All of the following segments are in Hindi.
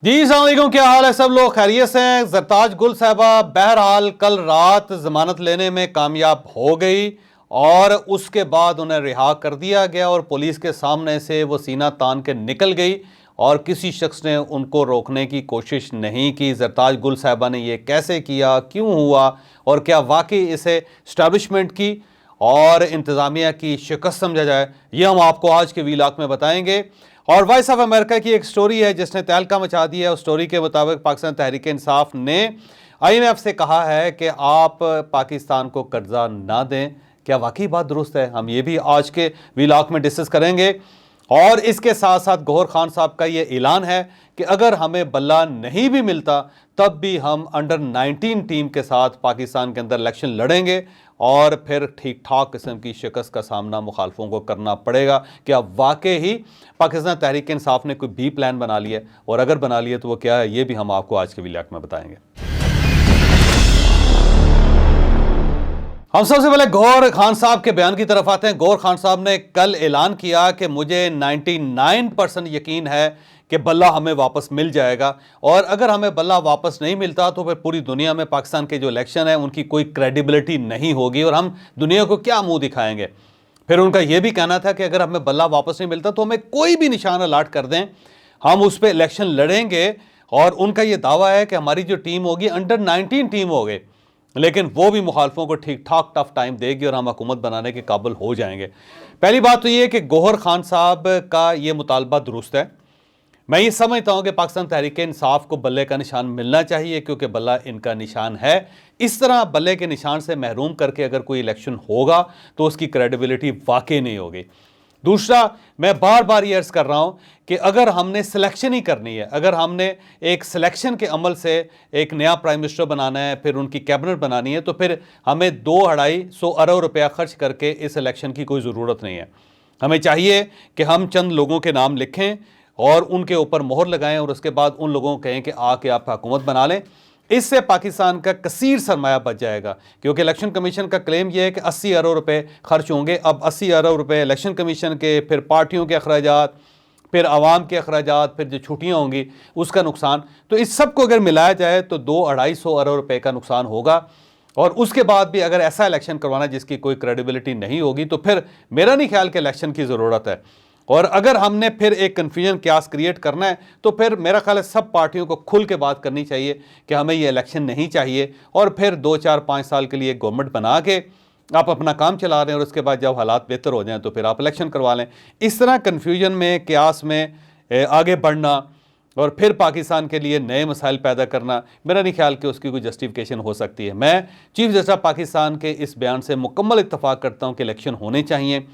जी अस्सलाम वालेकुम, क्या हाल है सब लोग? खैरियत से हैं? जरताज गुल साहिबा बहरहाल कल रात जमानत लेने में कामयाब हो गई और उसके बाद उन्हें रिहा कर दिया गया और पुलिस के सामने से वो सीना तान के निकल गई और किसी शख्स ने उनको रोकने की कोशिश नहीं की। जरताज गुल साहिबा ने ये कैसे किया, क्यों हुआ और क्या वाकई इसे इस्टेब्लिशमेंट की और इंतज़ामिया की शिकस्त समझा जाए, ये हम आपको आज के वीलाग में बताएंगे। और वॉइस ऑफ अमेरिका की एक स्टोरी है जिसने तहलका मचा दी है। उस स्टोरी के मुताबिक पाकिस्तान तहरीक इंसाफ ने IMF से कहा है कि आप पाकिस्तान को कर्जा ना दें। क्या वाकई बात दुरुस्त है? हम ये भी आज के वीलाग में डिस्कस करेंगे। और इसके साथ साथ गौहर खान साहब का ये ऐलान है कि अगर हमें बल्ला नहीं भी मिलता तब भी हम अंडर 19 टीम के साथ पाकिस्तान के अंदर इलेक्शन लड़ेंगे और फिर ठीक ठाक किस्म की शिकस्त का सामना मुखालफों को करना पड़ेगा। क्या वाकई ही पाकिस्तान तहरीक इंसाफ ने कोई बी प्लान बना लिया, और अगर बना लिया तो वो क्या है, ये भी हम आपको आज के वीडियो में बताएंगे। हम सबसे पहले गौहर खान साहब के बयान की तरफ आते हैं। गौहर खान साहब ने कल ऐलान किया कि मुझे 99% यकीन है कि बल्ला हमें वापस मिल जाएगा, और अगर हमें बल्ला वापस नहीं मिलता तो फिर पूरी दुनिया में पाकिस्तान के जो इलेक्शन है उनकी कोई क्रेडिबिलिटी नहीं होगी और हम दुनिया को क्या मुंह दिखाएंगे। फिर उनका यह भी कहना था कि अगर हमें बल्ला वापस नहीं मिलता तो हमें कोई भी निशान अलाट कर दें, हम उस पर इलेक्शन लड़ेंगे। और उनका यह दावा है कि हमारी जो टीम होगी अंडर 19 टीम हो गई, लेकिन वो भी मुखालफों को ठीक ठाक टफ टाइम देगी और हम हुकूमत बनाने के काबिल हो जाएंगे। पहली बात तो ये कि गौहर खान साहब का ये मुतालबा दुरुस्त है। मैं ये समझता हूं कि पाकिस्तान तहरीक इंसाफ को बल्ले का निशान मिलना चाहिए क्योंकि बल्ला इनका निशान है। इस तरह बल्ले के निशान से महरूम करके अगर कोई इलेक्शन होगा तो उसकी क्रेडिबिलिटी वाकई नहीं होगी। दूसरा, मैं बार बार ये अर्ज कर रहा हूं कि अगर हमने सिलेक्शन ही करनी है, अगर हमने एक सिलेक्शन के अमल से एक नया प्राइम मिनिस्टर बनाना है, फिर उनकी कैबिनेट बनानी है, तो फिर हमें 2-250 अरब रुपया खर्च करके इस इलेक्शन की कोई ज़रूरत नहीं है। हमें चाहिए कि हम चंद लोगों के नाम लिखें और उनके ऊपर मोहर लगाएं और उसके बाद उन लोगों को कहें कि आके आप हुकूमत बना लें। इससे पाकिस्तान का कसीर सरमाया बच जाएगा, क्योंकि इलेक्शन कमीशन का क्लेम यह है कि 80 अरब रुपए खर्च होंगे। अब 80 अरब रुपए इलेक्शन कमीशन के, फिर पार्टियों के अखराजात, फिर आवाम के अखराजात, फिर जो छुट्टियाँ होंगी उसका नुकसान, तो इस सब को अगर मिलाया जाए तो 2-250 अरब रुपए का नुकसान होगा। और उसके बाद भी अगर ऐसा इलेक्शन करवाना जिसकी कोई क्रेडिबिलिटी नहीं होगी तो फिर मेरा नहीं ख्याल कि इलेक्शन की ज़रूरत है। और अगर हमने फिर एक कन्फ्यूजन क्यास क्रिएट करना है तो फिर मेरा ख्याल है सब पार्टियों को खुल के बात करनी चाहिए कि हमें ये इलेक्शन नहीं चाहिए, और फिर 2-4-5 साल के लिए गवर्नमेंट बना के आप अपना काम चला रहे हैं और उसके बाद जब हालात बेहतर हो जाएं तो फिर आप इलेक्शन करवा लें। इस तरह कन्फ्यूजन में, क्यास में आगे बढ़ना और फिर पाकिस्तान के लिए नए मसाइल पैदा करना, मेरा नहीं ख्याल कि उसकी कोई जस्टिफिकेशन हो सकती है। मैं चीफ जस्टिस पाकिस्तान के इस बयान से मुकम्मल इत्तफाक करता हूँ कि इलेक्शन होने चाहिए।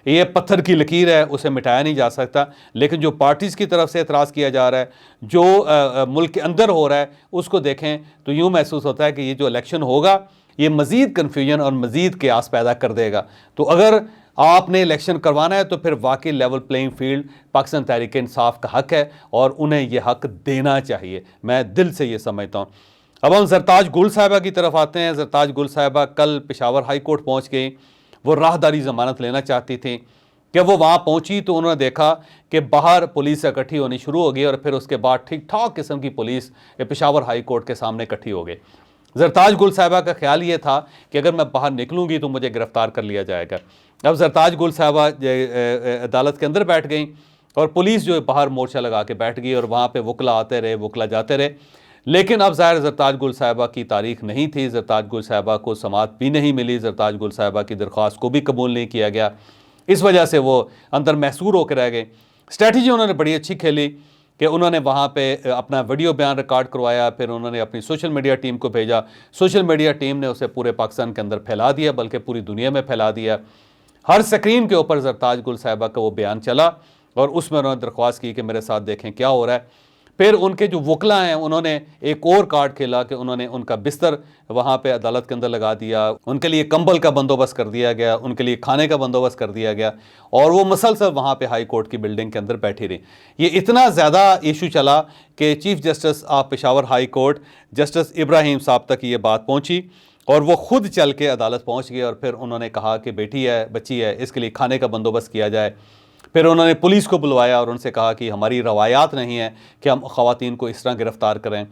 ये पत्थर की लकीर है, उसे मिटाया नहीं जा सकता, लेकिन जो पार्टीज़ की तरफ से एतराज़ किया जा रहा है, जो मुल्क के अंदर हो रहा है, उसको देखें तो यूँ महसूस होता है कि ये जो इलेक्शन होगा ये मज़ीद कन्फ्यूजन और मज़ीद क्यास पैदा कर देगा। तो अगर आपने इलेक्शन करवाना है तो फिर वाकई level playing field Pakistan Tehreek Insaf का हक़ है और उन्हें यह हक़ देना चाहिए। मैं दिल से ये समझता हूँ। अब हम जरताज गुल साहिबा की तरफ आते हैं। जरताज गुल साहिबा कल पेशावर हाई कोर्ट पहुँच गई। वो राहदारी ज़मानत लेना चाहती थी कि वो वहाँ पहुँची तो उन्होंने देखा कि बाहर पुलिस इकट्ठी होनी शुरू हो गई और फिर उसके बाद ठीक ठाक किस्म की पुलिस पेशावर हाई कोर्ट के सामने इकट्ठी हो गई। जरताज गुल साहिबा का ख्याल ये था कि अगर मैं बाहर निकलूँगी तो मुझे गिरफ्तार कर लिया जाएगा। अब जरताज गुल साहिबा अदालत के अंदर बैठ गई और पुलिस जो बाहर मोर्चा लगा के बैठ गई और वहाँ पर वकला आते रहे, वकला जाते रहे। लेकिन अब ज़ाहिर जरताज गुल साहिबा की तारीख नहीं थी, जरताज गुल साहिबा को समाअत भी नहीं मिली, जरताज गुल साहिबा की दरख्वास्त को भी कबूल नहीं किया गया। इस वजह से वो अंदर महसूर होकर रह गए। स्ट्रैटेजी उन्होंने बड़ी अच्छी खेली कि उन्होंने वहाँ पे अपना वीडियो बयान रिकॉर्ड करवाया, फिर उन्होंने अपनी सोशल मीडिया टीम को भेजा। सोशल मीडिया टीम ने उसे पूरे पाकिस्तान के अंदर फैला दिया, बल्कि पूरी दुनिया में फैला दिया। हर स्क्रीन के ऊपर जरताज गुल साहिबा का वो बयान चला और उसमें उन्होंने दरख्वास्त की कि मेरे साथ देखें क्या हो रहा है। फिर उनके जो वकला हैं उन्होंने एक और कार्ड खेला कि उन्होंने उनका बिस्तर वहाँ पे अदालत के अंदर लगा दिया, उनके लिए कंबल का बंदोबस्त कर दिया गया, उनके लिए खाने का बंदोबस्त कर दिया गया, और वो मसलसल वहाँ पे हाई कोर्ट की बिल्डिंग के अंदर बैठी रही। ये इतना ज़्यादा इशू चला कि chief justice of Peshawar high court justice Ibrahim साहब तक ये बात पहुँची और वो खुद चल के अदालत पहुँच गए और फिर उन्होंने कहा कि बेटी है, बच्ची है, इसके लिए खाने का बंदोबस्त किया जाए। फिर उन्होंने पुलिस को बुलवाया और उनसे कहा कि हमारी रवायात नहीं है कि हम ख़वातीन को इस तरह गिरफ्तार करें।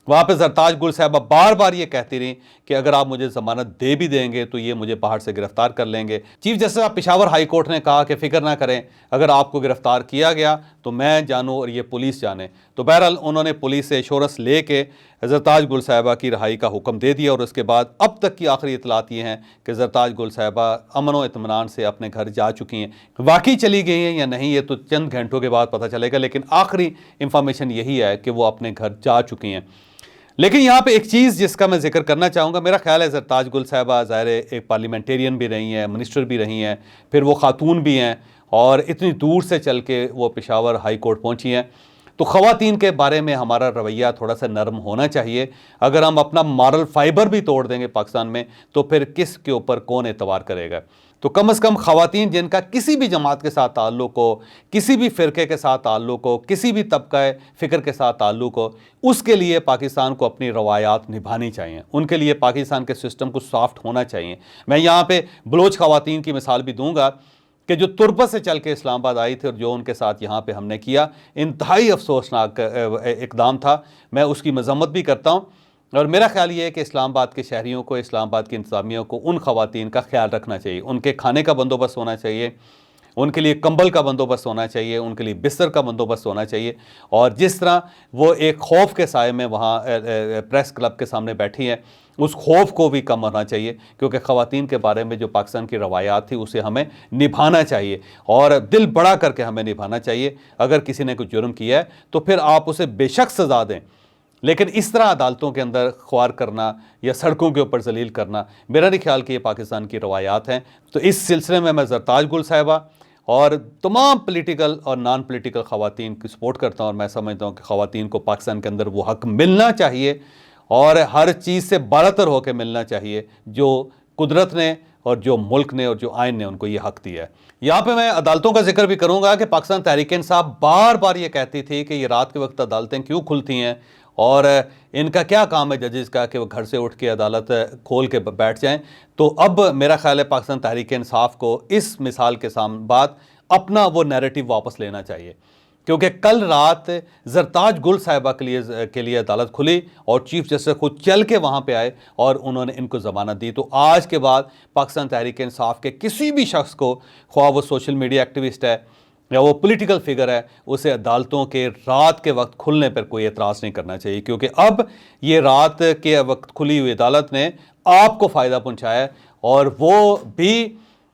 वहाँ पे जरताज गुल साहबा बार बार ये कहती रही कि अगर आप मुझे ज़मानत दे भी देंगे तो ये मुझे बाहर से गिरफ्तार कर लेंगे। Chief justice of Peshawar high court ने कहा कि फ़िक्र ना करें, अगर आपको गिरफ्तार किया गया तो मैं जानूँ और ये पुलिस जाने। तो बहरहाल उन्होंने पुलिस से एश्योरेंस ले के जरताज गुल साहबा की रिहाई का हुक्म दे दिया और उसके बाद अब तक की आखिरी इतलात ये हैं कि जरताज गुल साहबा अमन व इत्मीनान से अपने घर जा चुकी हैं। वाकई चली गई हैं या नहीं ये तो चंद घंटों के बाद पता चलेगा, लेकिन आखिरी इंफॉर्मेशन यही है कि वो अपने घर जा चुकी हैं। लेकिन यहाँ पे एक चीज़ जिसका मैं जिक्र करना चाहूँगा, मेरा ख्याल है जरताज गुल साहबा ज़ाहिर एक पार्लियामेंटेरियन भी रही हैं, मिनिस्टर भी रही हैं, फिर वो खातून भी हैं और इतनी दूर से चल के वो पेशावर हाई कोर्ट पहुँची हैं। तो ख़वातीन के बारे में हमारा रवैया थोड़ा सा नरम होना चाहिए। अगर हम अपना मॉरल फाइबर भी तोड़ देंगे पाकिस्तान में तो फिर किस के ऊपर कौन एतबार करेगा। तो कम से कम ख़वातीन जिनका किसी भी जमात के साथ ताल्लुक़ हो, किसी भी फ़िरके के साथ ताल्लुक़ हो, किसी भी तबका फ़िक्र के साथ ताल्लुक़ हो, उसके लिए पाकिस्तान को अपनी रवायात निभानी चाहिए। उनके लिए पाकिस्तान के सिस्टम को सॉफ्ट होना चाहिए। मैं यहाँ पे बलोच ख़वातीन की मिसाल भी दूँगा कि जो तुर्बत से चल के इस्लामाबाद आई थी और जो उनके साथ यहाँ पे हमने किया, इंतहाई अफसोसनाक इक़दाम था। मैं उसकी मज़म्मत भी करता हूँ और मेरा ख्याल ये है कि इस्लामाबाद के शहरियों को, इस्लामाबाद की इंतज़ामिया को उन ख़वातीन का ख्याल रखना चाहिए। उनके खाने का बंदोबस्त होना चाहिए, उनके लिए कंबल का बंदोबस्त होना चाहिए, उनके लिए बिस्तर का बंदोबस्त होना चाहिए। और जिस तरह वो एक खौफ के साए में वहाँ प्रेस क्लब के सामने बैठी हैं, उस खौफ को भी कम होना चाहिए, क्योंकि ख़वातीन के बारे में जो पाकिस्तान की रवायात थी उसे हमें निभाना चाहिए और दिल बड़ा करके हमें निभाना चाहिए। अगर किसी ने कुछ जुर्म किया है तो फिर आप उसे बेशक सज़ा दें, लेकिन इस तरह अदालतों के अंदर ख्वार करना या सड़कों के ऊपर जलील करना, मेरा नहीं ख्याल कि ये पाकिस्तान की रवायात हैं। तो इस सिलसिले में मैं जरताज गुल साहबा और तमाम पॉलिटिकल और नॉन पॉलिटिकल ख़वातीन की सपोर्ट करता हूँ और मैं समझता हूँ कि ख़वातीन को पाकिस्तान के अंदर वो हक़ मिलना चाहिए और हर चीज़ से बालातर होकर मिलना चाहिए जो कुदरत ने और जो मुल्क ने और जो आइन ने उनको ये हक़ दिया है। यहाँ पे मैं अदालतों का जिक्र भी करूँगा कि पाकिस्तान तहरीक-ए-इंसाफ बार बार ये कहती थी कि ये रात के वक्त अदालतें क्यों खुलती हैं और इनका क्या काम है जजेस का कि वो घर से उठ के अदालत खोल के बैठ जाएं। तो अब मेरा ख्याल है पाकिस्तान तहरीक-ए-इंसाफ को इस मिसाल के बाद अपना वो नैरेटिव वापस लेना चाहिए, क्योंकि कल रात जरताज गुल साहिबा के लिए अदालत खुली और चीफ जस्टिस खुद चल के वहाँ पे आए और उन्होंने इनको ज़मानत दी। तो आज के बाद पाकिस्तान तहरीक-ए-इंसाफ के किसी भी शख्स को, ख्वाह वो सोशल मीडिया एक्टिविस्ट है या वो पॉलिटिकल फिगर है, उसे अदालतों के रात के वक्त खुलने पर कोई एतराज़ नहीं करना चाहिए, क्योंकि अब ये रात के वक्त खुली हुई अदालत ने आपको फ़ायदा पहुँचाया और वो भी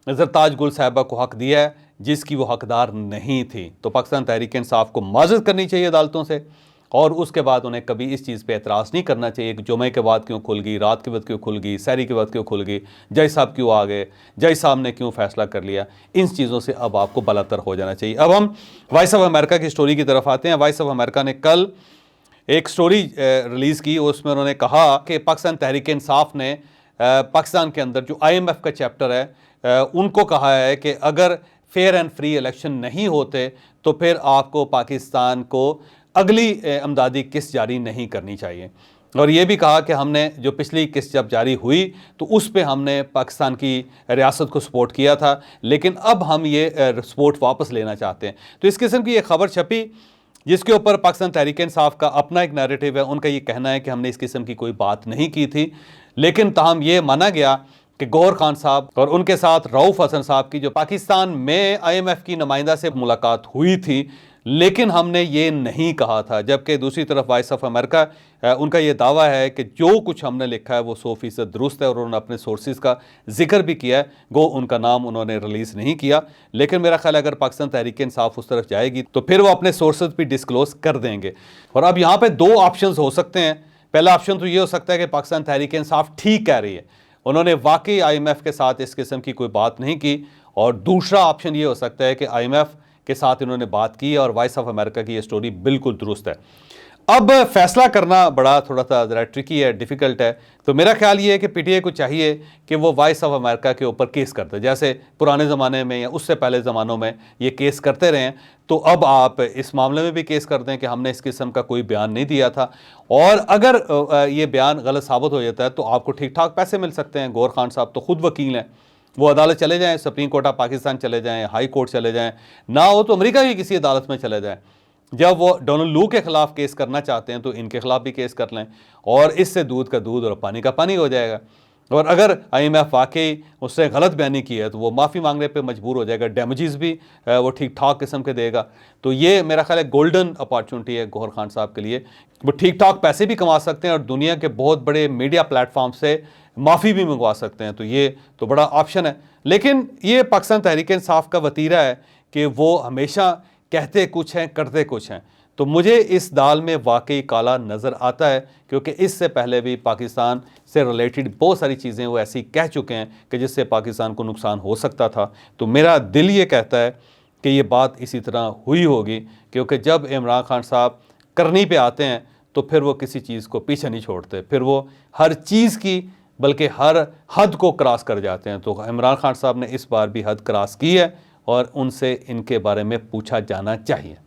जरताज गुल साहिबा को हक़ दिया है जिसकी वो हकदार नहीं थी। तो पाकिस्तान तहरीक-ए-इंसाफ को माज़रत करनी चाहिए अदालतों से और उसके बाद उन्हें कभी इस चीज़ पे एतराज़ नहीं करना चाहिए कि जुमे के बाद क्यों खुल गई, रात के बाद क्यों खुल गई, सहरी के बाद क्यों खुल गई, जज साहब क्यों आ गए, जज साहब ने क्यों फ़ैसला कर लिया। इन चीज़ों से अब आपको बालातर हो जाना चाहिए। अब हम वॉइस ऑफ अमेरिका की स्टोरी की तरफ आते हैं। वॉइस ऑफ अमेरिका ने कल एक स्टोरी रिलीज़ की, उसमें उन्होंने कहा कि पाकिस्तान तहरीक-ए-इंसाफ ने पाकिस्तान के अंदर जो IMF का चैप्टर है उनको कहा है कि अगर फेयर एंड फ्री इलेक्शन नहीं होते तो फिर आपको पाकिस्तान को अगली अमदादी किस्त जारी नहीं करनी चाहिए। और ये भी कहा कि हमने जो पिछली किस्त जब जारी हुई तो उस पे हमने पाकिस्तान की रियासत को सपोर्ट किया था, लेकिन अब हम ये सपोर्ट वापस लेना चाहते हैं। तो इस किस्म की एक ख़बर छपी जिसके ऊपर पाकिस्तान तहरीक-ए-इंसाफ का अपना एक नैरेटिव है। उनका ये कहना है कि हमने इस किस्म की कोई बात नहीं की थी, लेकिन ताहम ये माना गया कि गौहर खान साहब और उनके साथ रऊफ़ हसन साहब की जो पाकिस्तान में IMF की नुमाइंदा से मुलाकात हुई थी, लेकिन हमने ये नहीं कहा था। जबकि दूसरी तरफ वॉइस ऑफ अमेरिका उनका ये दावा है कि जो कुछ हमने लिखा है वो 100% दुरुस्त है और उन्होंने अपने सोर्सेज का जिक्र भी किया है, गो उनका नाम उन्होंने रिलीज़ नहीं किया। लेकिन मेरा ख्याल है अगर पाकिस्तान तहरीक-ए-इंसाफ उस तरफ जाएगी तो फिर वो अपने सोर्सेज भी डिस्क्लोज़ कर देंगे। और अब यहाँ पर 2 ऑप्शन हो सकते हैं। पहला ऑप्शन तो ये हो सकता है कि पाकिस्तान तहरीक-ए-इंसाफ ठीक कह रही है, उन्होंने वाकई IMF के साथ इस किस्म की कोई बात नहीं की। और दूसरा ऑप्शन ये हो सकता है कि IMF के साथ इन्होंने बात की और वॉइस ऑफ अमेरिका की ये स्टोरी बिल्कुल दुरुस्त है। अब फैसला करना बड़ा थोड़ा सा ज़रा ट्रिकी है, डिफ़िकल्ट है। तो मेरा ख्याल ये है कि PTI को चाहिए कि वो वॉइस ऑफ अमेरिका के ऊपर केस करते, जैसे पुराने ज़माने में या उससे पहले ज़मानों में ये केस करते रहे हैं। तो अब आप इस मामले में भी केस कर दें कि हमने इस किस्म का कोई बयान नहीं दिया था, और अगर ये बयान गलत साबित हो जाता है तो आपको ठीक ठाक पैसे मिल सकते हैं। गौहर खान साहब तो खुद वकील हैं, वो अदालत चले जाएं, सुप्रीम कोर्ट ऑफ पाकिस्तान चले जाएं, हाई कोर्ट चले जाएं, ना हो तो अमेरिका की किसी अदालत में चले जाएं। जब वो डोनाल्ड लू के खिलाफ केस करना चाहते हैं तो इनके खिलाफ भी केस कर लें, और इससे दूध का दूध और पानी का पानी हो जाएगा। और अगर IMF वाकई उससे गलत बयानी की है तो वो माफ़ी मांगने पे मजबूर हो जाएगा, डैमेजेस भी वो ठीक ठाक किस्म के देगा। तो ये मेरा ख्याल है गोल्डन अपॉर्चुनिटी है गौहर खान साहब के लिए। वो ठीक ठाक पैसे भी कमा सकते हैं और दुनिया के बहुत बड़े मीडिया प्लेटफॉर्म से माफ़ी भी मंगवा सकते हैं, तो ये तो बड़ा ऑप्शन है। लेकिन ये पाकिस्तान तहरीक इंसाफ का वतीरा है कि वो हमेशा कहते कुछ हैं करते कुछ हैं। तो मुझे इस दाल में वाकई काला नज़र आता है, क्योंकि इससे पहले भी पाकिस्तान से रिलेटेड बहुत सारी चीज़ें वो ऐसी कह चुके हैं कि जिससे पाकिस्तान को नुकसान हो सकता था। तो मेरा दिल ये कहता है कि ये बात इसी तरह हुई होगी, क्योंकि जब इमरान खान साहब करनी पे आते हैं तो फिर वो किसी चीज़ को पीछे नहीं छोड़ते, फिर वो हर चीज़ की बल्कि हर हद को क्रॉस कर जाते हैं। तो इमरान खान साहब ने इस बार भी हद क्रॉस की है और उनसे इनके बारे में पूछा जाना चाहिए।